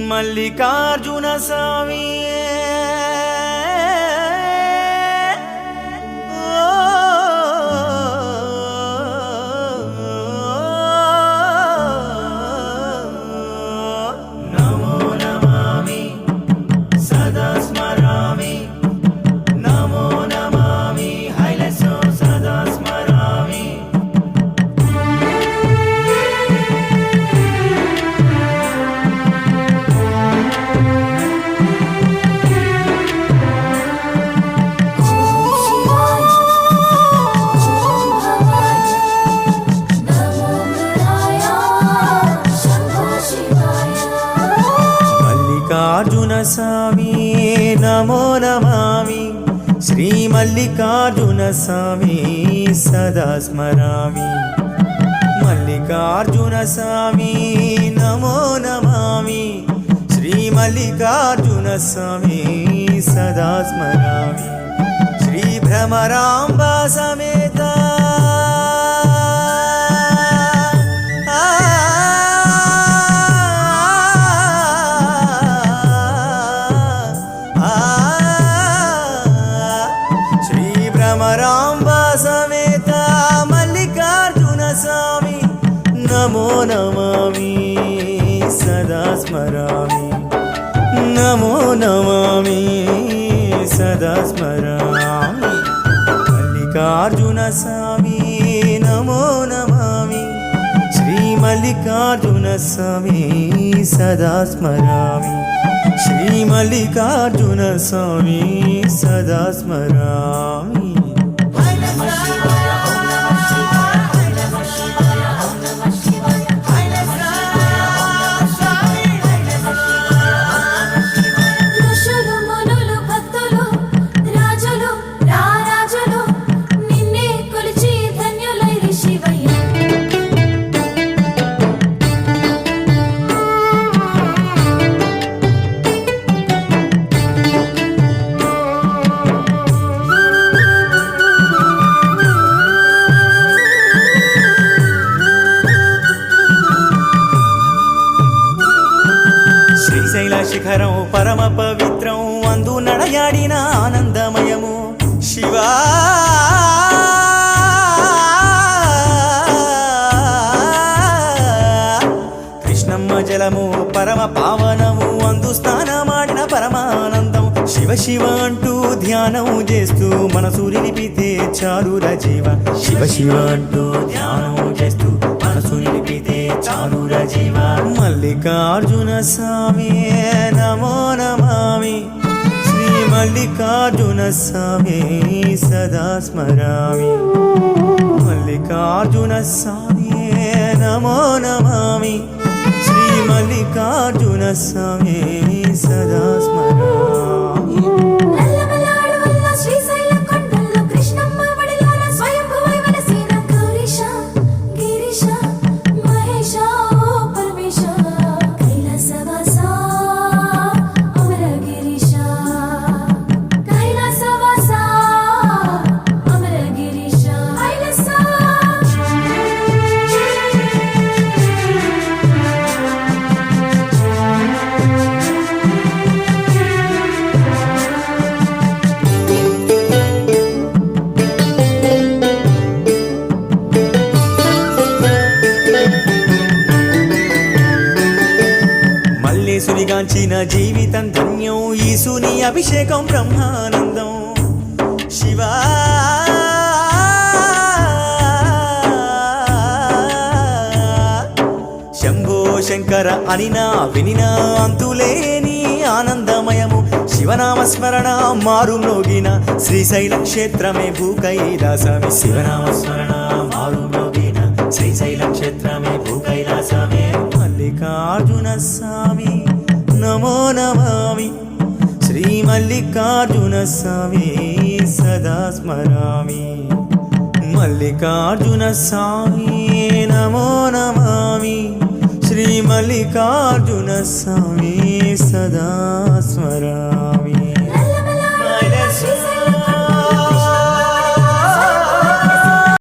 మల్లికార్జున స్వామి నమో నమామి సదా స్మరామి నమో నమామి హైలసో సదా స్మరామి మల్లికార్జున స్వామి నమో నమామి శ్రీ మల్లికార్జున స్వామి సదా స్మరామి మల్లికార్జున స్వామి నమో నమామి శ్రీ మల్లికార్జున స్వామి సదా స్మరామి శ్రీ భ్రమరాంబ సమేత భ్రమరాంబ సమేత మల్లికార్జున స్వామి నమో నమామి సదా స్మరామి నమో నమామి సదా స్మరామి మల్లికార్జున స్వామి నమో నమామి శ్రీ మల్లికార్జున స్వామి సదా స్మరామి శ్రీ మల్లికార్జున స్వామి సదా స్మరామి శ్రీశైల శిఖరం పరమ పవిత్రం అందు నడయాడిన ఆనందమయము శివా కృష్ణమ్మ జలము పరమ పావనము అందు స్నానమాడిన పరమానందం శివ శివ అంటూ ధ్యానం చేస్తూ మనసు నిలిపితే చాలుర జీవ శివ శివ అంటూ ధ్యానం చేస్తూ మనసు నిలిపితే చాలుర జీవ మల్లికార్జున స్వామి నమో నమామి శ్రీ మల్లికార్జున స్వామి సదా స్మరామి మల్లికార్జున స్వామి నమో నమామి శ్రీ మల్లికార్జున స్వామి సదా స్మరామి సునిగాంచిన జీవితం ధన్యం ఈశుని అభిషేకం బ్రహ్మానందం శివా శంభో శంకర అనినా వినినా అంతులేని ఆనందమయము శివనామస్మరణ మారు మ్రోగిన శ్రీశైల క్షేత్రమే భూకైలాసమే శివనామస్మరణ మారు మ్రోగిన శ్రీశైల క్షేత్రమే భూకైలాసమే మల్లికార్జున స్వామి నమో నమామి శ్రీ మల్లికార్జున స్వామి సదా స్మరామి మల్లికార్జున స్వామి నమో నమామి శ్రీ మల్లికార్జున స్వామి సదా స్మరామి